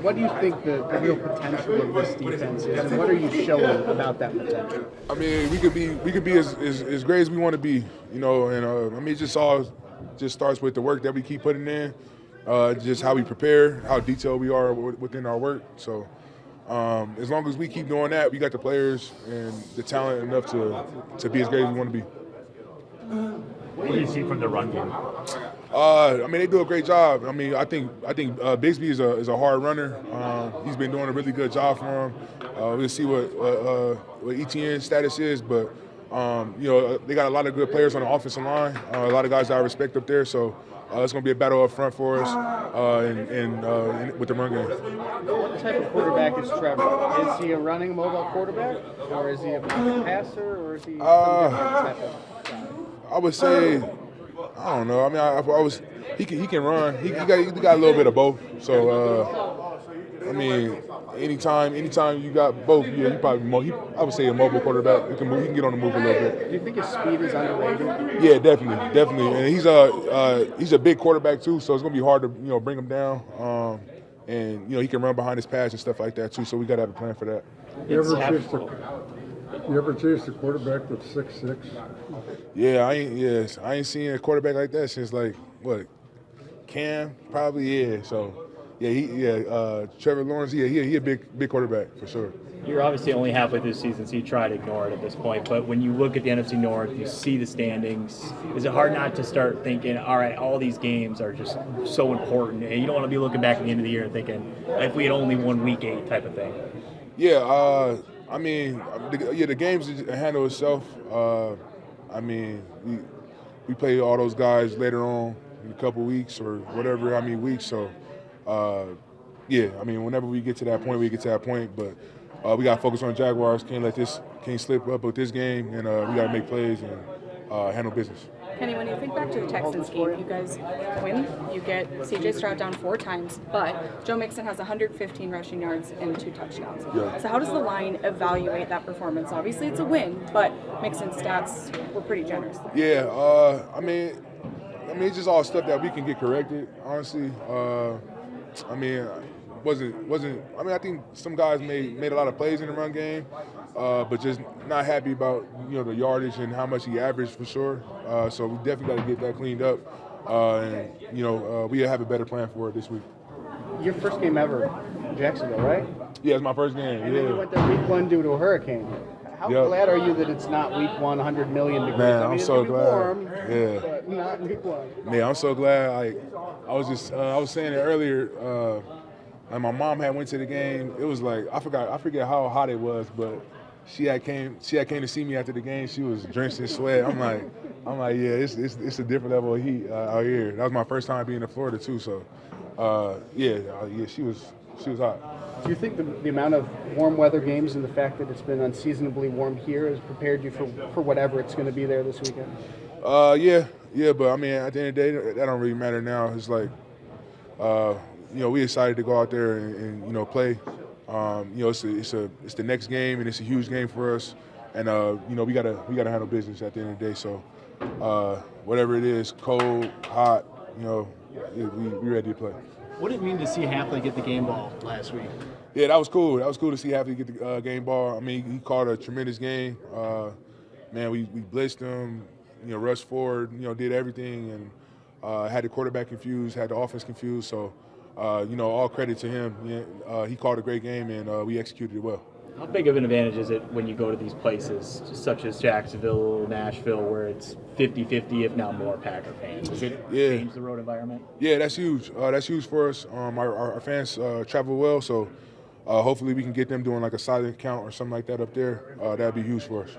What do you think the real potential of this defense is, and what are you showing about that potential? I mean, we could be as great as we want to be, and I mean, it just starts with the work that we keep putting in, just how we prepare, how detailed we are within our work. So as long as we keep doing that, we got the players and the talent enough to be as great as we want to be. What do you see from the run game? I mean, they do a great job. I mean, I think Bigsby is a hard runner. He's been doing a really good job for him. We'll see what ETN's status is, but they got a lot of good players on the offensive line. A lot of guys that I respect up there. So it's going to be a battle up front for us, and with the run game. What type of quarterback is Trevor? Is he a running mobile quarterback, or is he a passer, or is he some different type of guy? I would say, I don't know. I mean, he can run. He got a little bit of both. So I mean, anytime you got both, yeah, I would say a mobile quarterback. He can get on the move a little bit. Do you think his speed is underrated? Yeah, definitely. And he's a big quarterback too, so it's gonna be hard to bring him down. And he can run behind his pads and stuff like that too. So we gotta have a plan for that. You ever chased a quarterback that's 6'6"? Yeah, I ain't seen a quarterback like that since Cam probably, yeah. So Trevor Lawrence, he a big quarterback for sure. You're obviously only halfway through the season, so you try to ignore it at this point. But when you look at the NFC North, you see the standings. Is it hard not to start thinking, all right, all these games are just so important, and you don't want to be looking back at the end of the year and thinking, if we had only won Week 8 type of thing? Yeah, I mean, the games handle itself. I mean, we play all those guys later on in a couple weeks or whatever. Weeks. So, I mean, whenever we get to that point, we get to that point. But we got to focus on Jaguars. Can't slip up with this game, and we got to make plays and handle business. Kenny, when you think back to the Texans game, you guys win. You get C.J. Stroud down 4 times, but Joe Mixon has 115 rushing yards and 2 touchdowns. Yeah. So how does the line evaluate that performance? Obviously, it's a win, but Mixon's stats were pretty generous. Yeah, I mean, it's just all stuff that we can get corrected. Honestly, I mean, I think some guys made a lot of plays in the run game, but just not happy about the yardage and how much he averaged for sure. So we definitely got to get that cleaned up, and we have a better plan for it this week. Your first game ever in Jacksonville, right? Yeah, it's my first game. And then you went there week 1 due to a hurricane. How glad are you that it's not week 1, 100 million degrees? Man, I mean, I'm so glad. Warm, yeah, but not week 1. Yeah, I'm so glad. I was saying it earlier. And my mom had went to the game. It was like I forget how hot it was, but she had came to see me after the game. She was drenched in sweat. I'm like, yeah, it's a different level of heat out here. That was my first time being in Florida too. So, she was hot. Do you think the amount of warm weather games and the fact that it's been unseasonably warm here has prepared you for whatever it's going to be there this weekend? Yeah, but I mean, at the end of the day, that don't really matter now. It's like, we excited to go out there and play. It's the next game, and it's a huge game for us. And we gotta handle business at the end of the day. So whatever it is, cold, hot, we ready to play. What did it mean to see Hafley get the game ball last week? Yeah, that was cool. That was cool to see Hafley get the game ball. I mean, he called a tremendous game. Man, we blitzed him, rushed forward, did everything, and had the quarterback confused, had the offense confused. So, all credit to him. He called a great game, and we executed it well. How big of an advantage is it when you go to these places, such as Jacksonville, Nashville, where it's 50-50, if not more, Packer fans? Does it change the road environment? Yeah, that's huge. That's huge for us. Our fans travel well, so hopefully we can get them doing like a silent count or something like that up there. That'd be huge for us.